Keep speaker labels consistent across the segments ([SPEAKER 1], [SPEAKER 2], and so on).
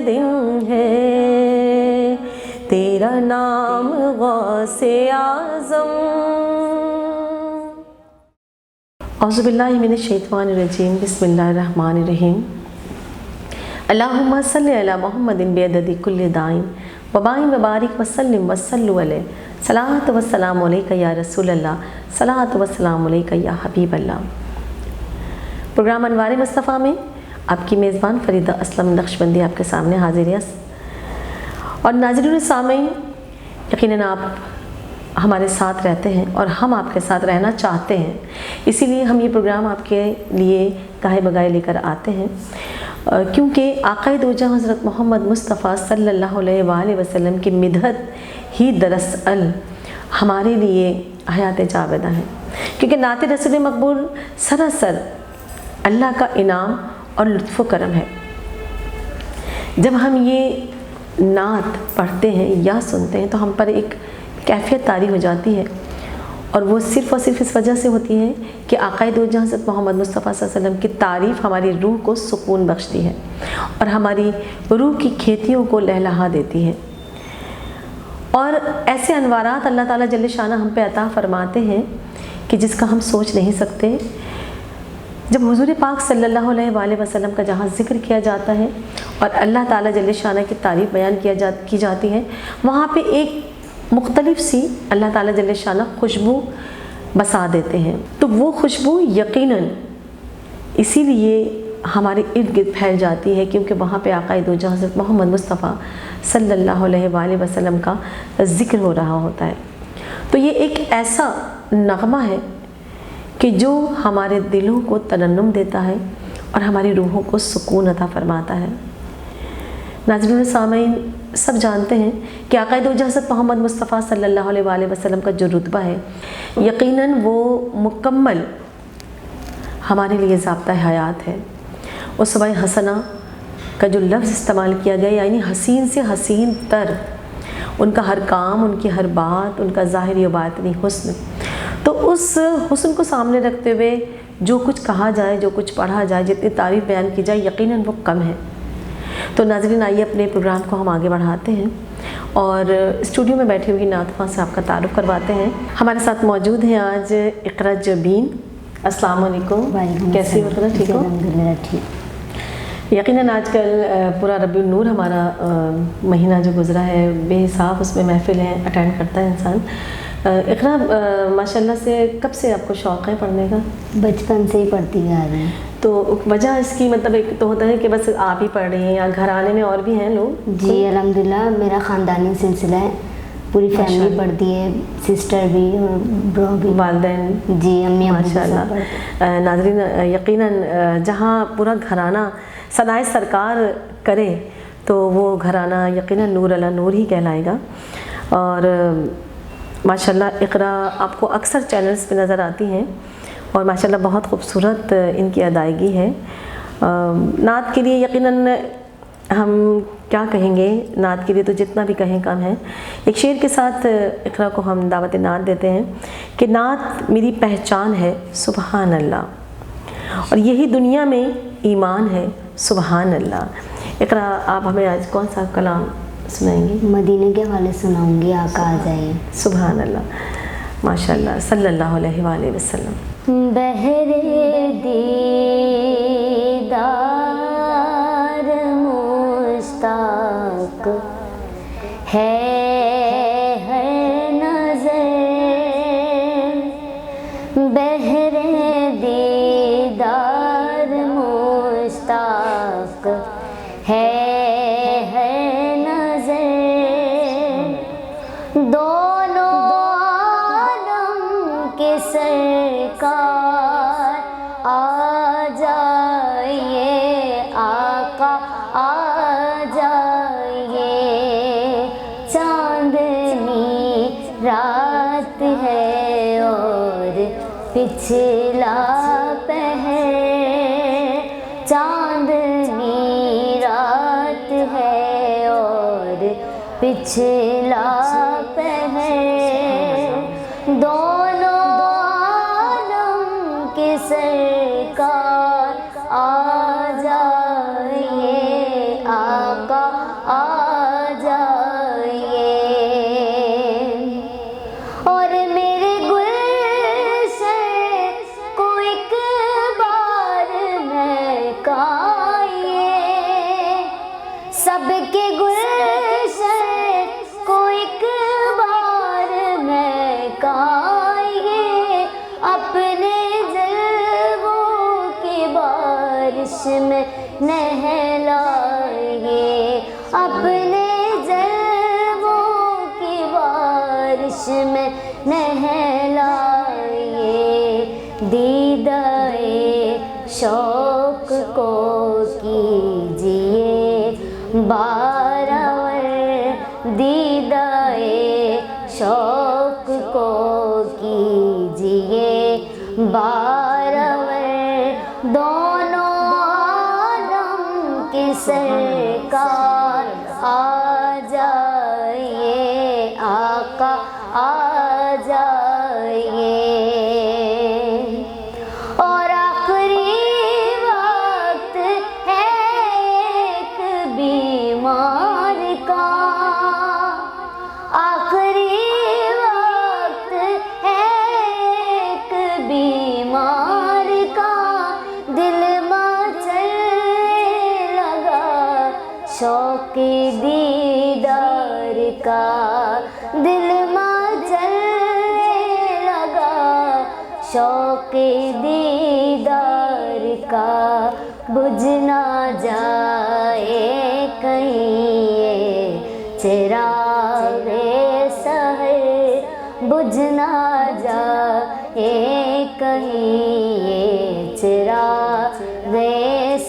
[SPEAKER 1] دن ہے تیرا نام غوث اعظم۔ اعوذ باللہ من الشیطان الرجیم، بسم اللہ الرحمن الرحیم۔ اللہم صلی علی محمد بعدد کل دائن وبائن وبارک وسلم وصلوا علیہ، صلاۃ والسلام علیکہ یا رسول اللہ، صلاۃ والسلام علیکہ یا حبیب اللہ۔ پروگرام انوار مصطفیٰ میں آپ کی میزبان فریدہ اسلم نقشبندی آپ کے سامنے حاضر ہے۔ اور ناظرین سامعین، یقیناً آپ ہمارے ساتھ رہتے ہیں اور ہم آپ کے ساتھ رہنا چاہتے ہیں، اسی لیے ہم یہ پروگرام آپ کے لیے گاہے بگاہے لے کر آتے ہیں، کیونکہ آقا دو جہاں حضرت محمد مصطفیٰ صلی اللہ علیہ وآلہ وسلم کی مدحت ہی دراصل ہمارے لیے حیات جاودہ ہے، کیونکہ نعت رسول مقبول سراسر اللہ کا انعام اور لطف و کرم ہے۔ جب ہم یہ نعت پڑھتے ہیں یا سنتے ہیں تو ہم پر ایک کیفیت طاری ہو جاتی ہے، اور وہ صرف اور صرف اس وجہ سے ہوتی ہے کہ آقا دو جہاں حضرت محمد مصطفیٰ صلی اللہ علیہ وسلم کی تعریف ہماری روح کو سکون بخشتی ہے اور ہماری روح کی کھیتیوں کو لہلہا دیتی ہے۔ اور ایسے انوارات اللہ تعالیٰ جل شانہ ہم پہ عطا فرماتے ہیں کہ جس کا ہم سوچ نہیں سکتے۔ جب حضور پاک صلی اللہ علیہ وآلہ وسلم کا جہاں ذکر کیا جاتا ہے اور اللہ تعالیٰ جل شانہ کی تعریف بیان کی جاتی ہے، وہاں پہ ایک مختلف سی اللہ تعالیٰ جل شانہ خوشبو بسا دیتے ہیں، تو وہ خوشبو یقیناً اسی لیے ہمارے ارد گرد پھیل جاتی ہے، کیونکہ وہاں پہ آقا دو جہاں حضرت محمد مصطفیٰ صلی اللہ علیہ وآلہ وسلم کا ذکر ہو رہا ہوتا ہے۔ تو یہ ایک ایسا نغمہ ہے کہ جو ہمارے دلوں کو ترنم دیتا ہے اور ہماری روحوں کو سکون عطا فرماتا ہے۔ ناظرین سامعین، سب جانتے ہیں کہ آقا دو جہاں حضرت محمد مصطفیٰ صلی اللہ علیہ وآلہ وسلم کا جو رتبہ ہے، یقیناً وہ مکمل ہمارے لیے ضابطہ حیات ہے۔ اسوہ حسنہ کا جو لفظ استعمال کیا گیا، یعنی حسین سے حسین تر، ان کا ہر کام، ان کی ہر بات، ان کا ظاہری و باطنی حسن، تو اس حسن کو سامنے رکھتے ہوئے جو کچھ کہا جائے، جو کچھ پڑھا جائے، جتنی تعریف بیان کی جائے، یقیناً وہ کم ہے۔ تو ناظرین، آئیے اپنے پروگرام کو ہم آگے بڑھاتے ہیں اور اسٹوڈیو میں بیٹھی ہوئی نعت خواں سے آپ کا تعارف کرواتے ہیں۔ ہمارے ساتھ موجود ہیں آج اقرا جبین۔ السلام علیکم، کیسی ہو اقرا؟ ٹھیک ہو؟
[SPEAKER 2] الحمدللہ ٹھیک۔
[SPEAKER 1] یقیناً آج کل پورا ربیع النور ہمارا مہینہ جو گزرا ہے، بے حساب اس میں محفلیں اٹینڈ کرتا ہے انسان۔ اقرا، ماشاءاللہ سے کب سے آپ کو شوق ہے پڑھنے کا؟
[SPEAKER 2] بچپن سے ہی پڑھتی آ رہی ہیں۔
[SPEAKER 1] تو وجہ اس کی مطلب ایک تو ہوتا ہے کہ بس آپ ہی پڑھ رہی ہیں یا گھر آنے میں اور بھی ہیں لوگ؟
[SPEAKER 2] جی الحمدللہ، میرا خاندانی سلسلہ ہے، پوری فیملی پڑھتی ہے، سسٹر بھی اور برو بھی،
[SPEAKER 1] والدین؟
[SPEAKER 2] جی امی ابو
[SPEAKER 1] ماشاء اللہ۔ ناظرین، یقیناً جہاں پورا گھرانہ ثنائے سرکار کرے تو وہ گھرانہ یقیناً نور علی نور ہی کہلائے گا۔ اور ماشاءاللہ اقرا آپ کو اکثر چینلز پہ نظر آتی ہیں اور ماشاءاللہ بہت خوبصورت ان کی ادائیگی ہے۔ نعت کے لیے یقیناً ہم کیا کہیں گے، نعت کے لیے تو جتنا بھی کہیں کم ہے۔ ایک شعر کے ساتھ اقرا کو ہم دعوت نعت دیتے ہیں کہ نعت میری پہچان ہے سبحان اللہ، اور یہی دنیا میں ایمان ہے سبحان اللہ۔ اقرا، آپ ہمیں آج کون سا کلام سنائیں گی؟
[SPEAKER 2] مدینے کے حوالے سناؤں گی، آقا آ جائیے۔
[SPEAKER 1] سبحان اللہ، ماشاءاللہ، صلی اللہ علیہ وآلہ وسلم۔
[SPEAKER 2] بہرے دیدار مشتاق ہے ہر نظر، بہرے دیدار مشتاق ہے ہر نظر، دونوں عالم کے سرکار آ جائیے، آقا آ جائیے، چاندنی رات ہے اور پچھلا پہر، چاندنی رات ہے اور پچھلا پہر، دونوں عالم کے سرکار آ جائیے، آقا میں نہلائیے، اپنے جلووں کی بارش میں نہلائیے، دیدائے شوق کو کیجیے بارآور، دیدائے شوق کو کیجیے بارآور، دونوں عالم کی سرکار آ جائیے، آقا آ جائیے، اور آخری وقت ہے ایک بیمار کا، آخری وقت ہے ایک بیمار کا، دل مچلنے لگا شوق دیدار کا، دل مچلنے لگا شوق دیدار کا، بجھ نہ جائے کہیں یہ چراغ سحر، بجھ نہ جائے کہیں یہ چراغ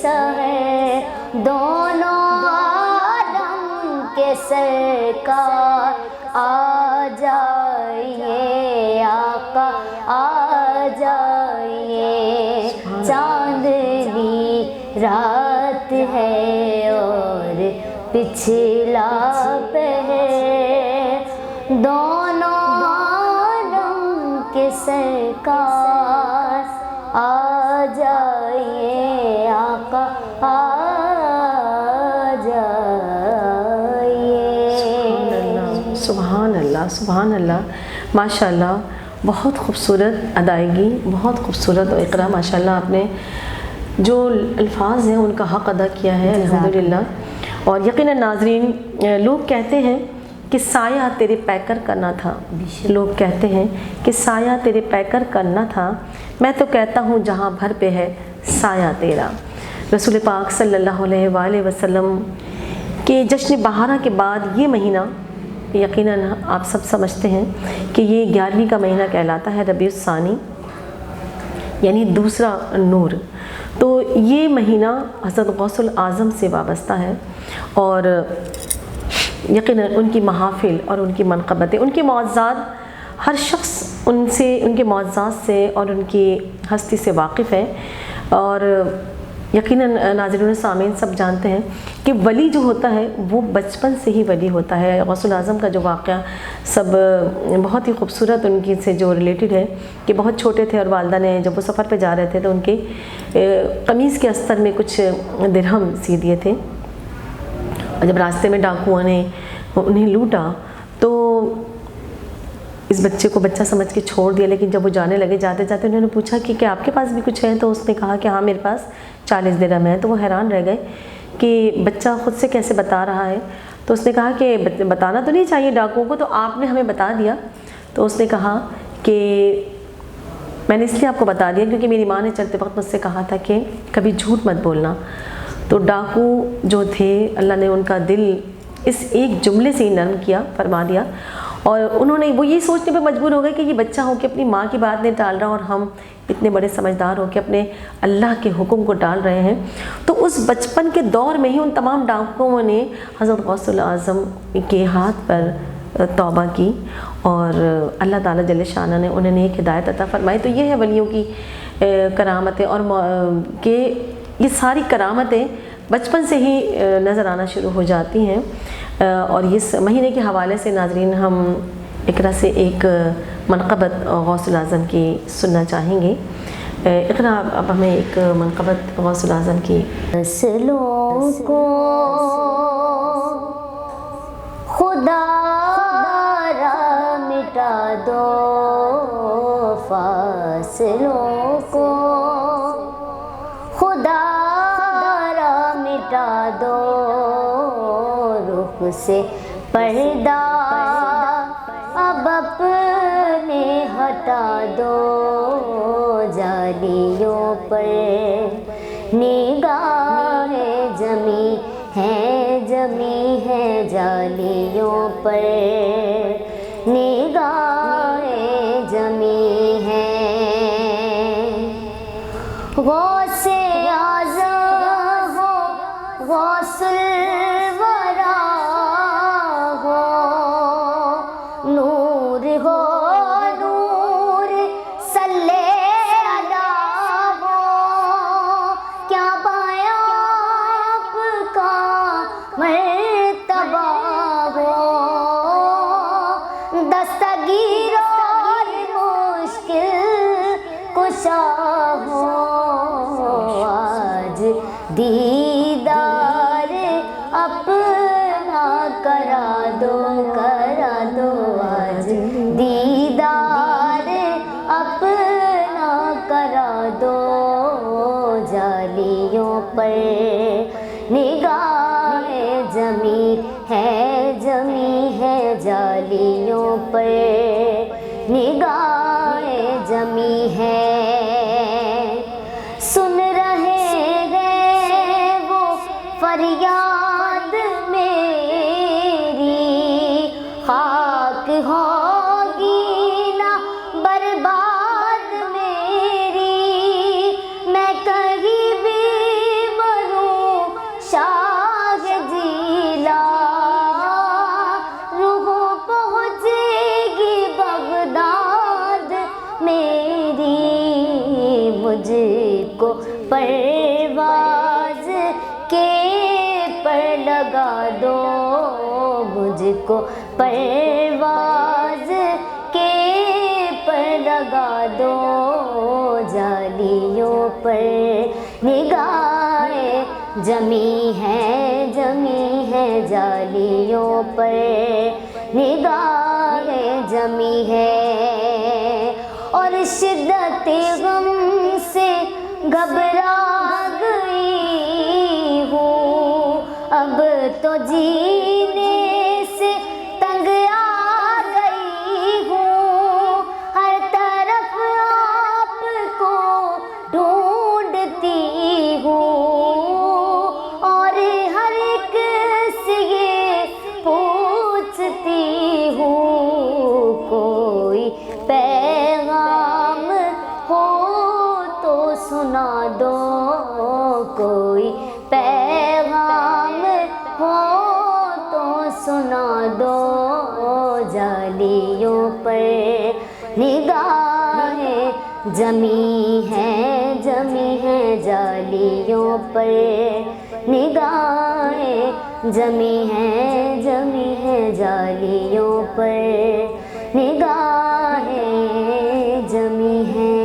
[SPEAKER 2] سحر، دونوں عالم کے سرکار آ جائیے، آقا آ جائیے، چاندنی رات ہے اور پچھلا پہر، دونوں عالم کے سرکار آ جائیے، آقا آ جائیے۔
[SPEAKER 1] سبحان اللہ سبحان اللہ، ماشاء اللہ، بہت خوبصورت ادائیگی، بہت خوبصورت اقرا، ماشاء اللہ آپ نے جو الفاظ ہیں ان کا حق ادا کیا ہے الحمدللہ۔ اور یقیناً ناظرین، لوگ کہتے ہیں کہ سایہ تیرے پیکر کرنا تھا، لوگ کہتے ہیں کہ سایہ تیرے پیکر کرنا تھا، میں تو کہتا ہوں جہاں بھر پہ ہے سایہ تیرا۔ رسول پاک صلی اللہ علیہ وآلہ وسلم کے جشن بہارہ کے بعد یہ مہینہ، یقیناً آپ سب سمجھتے ہیں کہ یہ 11ویں کا مہینہ کہلاتا ہے، ربیع الثانی، یعنی دوسرا نور۔ تو یہ مہینہ حضرت غوث الاعظم سے وابستہ ہے، اور یقیناً ان کی محافل اور ان کی منقبتیں، ان کے معجزات، ہر شخص ان سے، ان کے معجزات سے اور ان کی ہستی سے واقف ہے۔ اور یقیناً ناظرین و سامعین سب جانتے ہیں کہ ولی جو ہوتا ہے وہ بچپن سے ہی ولی ہوتا ہے۔ غوث الاعظم کا جو واقعہ سب بہت ہی خوبصورت ان کی سے جو ریلیٹڈ ہے کہ بہت چھوٹے تھے اور والدہ نے جب وہ سفر پہ جا رہے تھے تو ان کے قمیص کے استر میں کچھ درہم سی دیے تھے، اور جب راستے میں ڈاکوؤں نے انہیں لوٹا تو اس بچے کو بچہ سمجھ کے چھوڑ دیا، لیکن جب وہ جانے لگے، جاتے جاتے انہوں نے پوچھا کہ کیا آپ کے پاس بھی کچھ ہے؟ تو اس نے کہا کہ ہاں میرے پاس 40 درہم ہے۔ تو وہ حیران رہ گئے کہ بچہ خود سے کیسے بتا رہا ہے۔ تو اس نے کہا کہ بتانا تو نہیں چاہیے ڈاکوؤں کو، تو آپ نے ہمیں بتا دیا۔ تو اس نے کہا کہ میں نے اس لیے آپ کو بتا دیا کیونکہ میری ماں نے چلتے وقت مجھ سے کہا تھا کہ کبھی جھوٹ مت بولنا۔ تو ڈاکو جو تھے، اللہ نے ان کا دل اس ایک جملے سے ہی نرم کیا، فرما دیا، اور انہوں نے وہ یہ سوچنے پہ مجبور ہو گئے کہ یہ بچہ ہو کے اپنی ماں کی بات نہیں ٹال رہا، اور ہم اتنے بڑے سمجھدار ہو کے اپنے اللہ کے حکم کو ٹال رہے ہیں۔ تو اس بچپن کے دور میں ہی ان تمام ڈاکوؤں نے حضرت غوث الاعظم کے ہاتھ پر توبہ کی، اور اللہ تعالیٰ جل شانہ نے انہیں ایک ہدایت عطا فرمائی۔ تو یہ ہے ولیوں کی کرامتیں، اور کہ یہ ساری کرامتیں بچپن سے ہی نظر آنا شروع ہو جاتی ہیں۔ اور اس مہینے کے حوالے سے ناظرین ہم اقرا سے ایک منقبت غوث الاعظم کی سننا چاہیں گے۔ اقرا اب ہمیں ایک منقبت غوث الاعظم کی۔
[SPEAKER 2] فاصلوں کو خدا را مٹا دو، فاصلوں کو خدا را مٹا دو، رخ سے پردہ اب اپنے ہٹا دو، جالیوں پر نگاہیں جمی ہے جالیوں پر، نگاہیں جمی ہیں۔ غوث اعظم ہو، غوث الورا ہو، نور ہو نور صلی اللہ ہو، کیا پایا آپ کا مرتبہ ہو، دستگیر اور مشکل کشا ہو، آج دیدار اپنا کرا دو آج دیدار اپنا کرا دو، جالیوں پر نگاہیں جمی ہے جالیوں پر، نگاہیں جمی ہے۔ سن رہے ہیں وہ فریاد میری، خاک ہوگی نہ برباد میری، میں کہیں بھی مروں شاہ جیلا، روح پہنچے گی بغداد میری، مجھ کو پرواز کے پر لگا دو، مجھ کو پرواز کے پر لگا دو، جالیوں پر نگاہیں جمی ہے جالیوں پر، نگاہیں جمی ہے، اور شدت غم سے گھبرا گئی ہوں، اب تو جینے سے تنگ آ گئی ہوں، ہر طرف آپ کو ڈھونڈتی ہوں، اور ہر ایک سے یہ پوچھتی ہوں، کوئی پیغام ہو تو سنا دو، کوئی پیغام ہو تو سنا دو، جالیوں پر نگاہیں جمی ہے جالیوں پر، نگاہیں جمی ہے جالیوں پر، نگاہیں جمی ہیں۔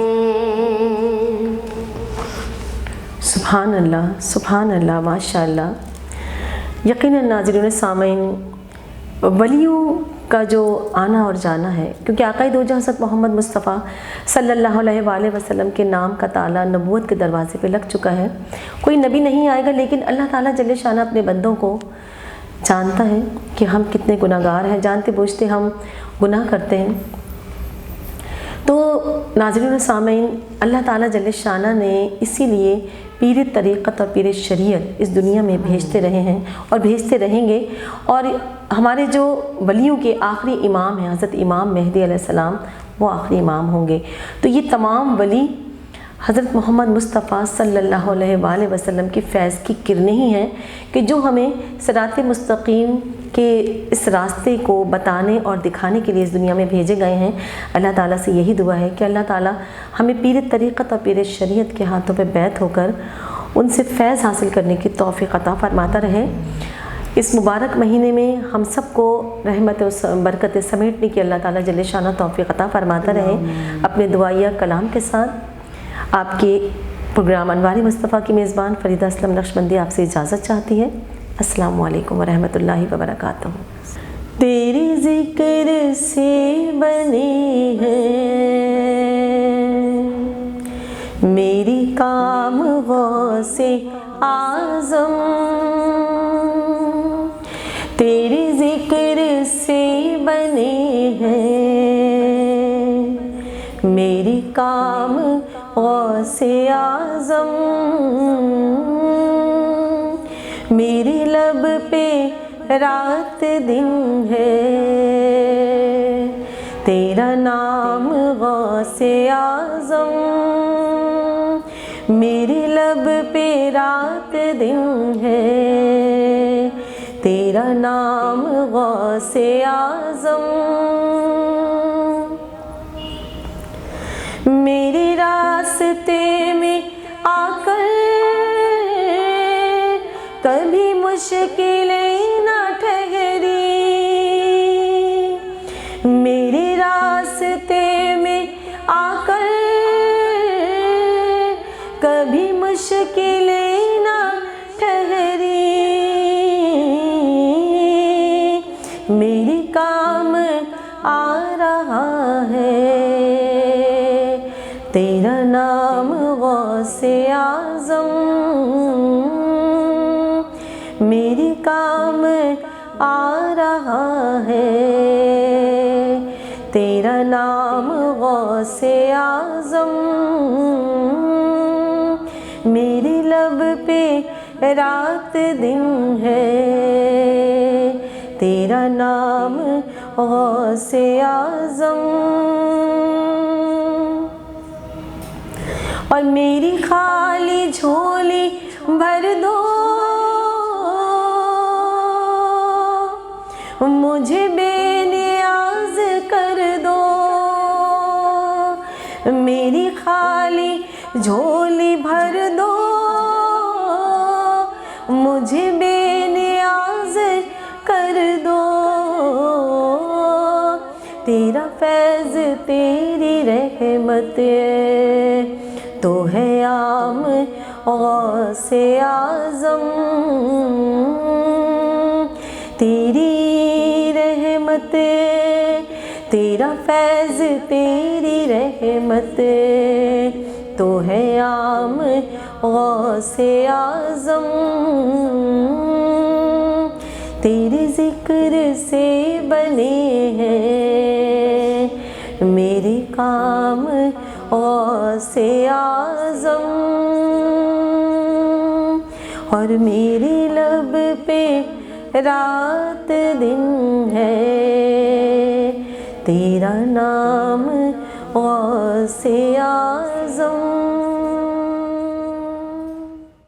[SPEAKER 1] سبحان اللہ ماشاء اللہ۔ یقیناً ناظرین سامعین، ولیوں کا جو آنا اور جانا ہے، کیونکہ آقا دو جہاں حضرت محمد مصطفیٰ صلی اللہ علیہ وآلہ وسلم کے نام کا تالا نبوت کے دروازے پہ لگ چکا ہے۔ کوئی نبی نہیں آئے گا، لیکن اللہ تعالیٰ جل شانہ اپنے بندوں کو جانتا ہے کہ ہم کتنے گناہ گار ہیں، جانتے بوجھتے ہم گناہ کرتے ہیں۔ تو ناظرین و سامعین، اللہ تعالیٰ جل شانہ نے اسی لیے پیر طریقت اور پیر شریعت اس دنیا میں بھیجتے رہے ہیں اور بھیجتے رہیں گے، اور ہمارے جو ولیوں کے آخری امام ہیں حضرت امام مہدی علیہ السلام، وہ آخری امام ہوں گے۔ تو یہ تمام ولی حضرت محمد مصطفیٰ صلی اللہ علیہ وآلہ وسلم کی فیض کی کرنیں ہی ہیں کہ جو ہمیں صراط مستقیم کے اس راستے کو بتانے اور دکھانے کے لیے اس دنیا میں بھیجے گئے ہیں۔ اللہ تعالیٰ سے یہی دعا ہے کہ اللہ تعالیٰ ہمیں پیر طریقت اور پیر شریعت کے ہاتھوں پہ بیعت ہو کر ان سے فیض حاصل کرنے کی توفیق عطا فرماتا رہے۔ اس مبارک مہینے میں ہم سب کو رحمت و برکت سمیٹنے کی اللہ تعالیٰ جل شانہ توفیق عطا فرماتا رہے۔ اپنے دعائیہ کلام کے ساتھ آپ کے پروگرام انوار مصطفیٰ کی میزبان فریدہ اسلم نقشبندی آپ سے اجازت چاہتی ہے۔ السلام علیکم ورحمۃ اللہ وبرکاتہ۔ تیری ذکر سے بنی ہے میری کام غوث اعظم، تیری ذکر سے بنے ہیں میری کام غوث اعظم، میری لب پہ رات دن ہے تیرا نام غوث اعظم، میری لب پہ رات دن ہے تیرا نام غوث اعظم، میرے راستے میں آ کر کبھی مشکلیں نہ ٹھہری، میرے راستے میں آ کر کبھی مشکلیں نہ ٹھہری، میری کام آ رہا ہے تیرا نام غوث اعظم، میری کام آ رہا ہے تیرا نام غوث اعظم، میری لب پہ رات دن ہے تیرا نام غوث اعظم، اور میری خالی جھولی بھر دو مجھے بے نیاز کر دو، میری خالی جھولی بھر دو مجھے بے نیاز کر دو، تیرا فیض تیری رحمت تو ہے عام غوث اعظم، تیری رحمت تیرا فیض تیری رحمت تو ہے عام غوث اعظم، تیرے ذکر سے بنے ہیں میرے کام غوث اعظم، اور میری لب پہ رات دن ہے تیرا نام غوث اعظم۔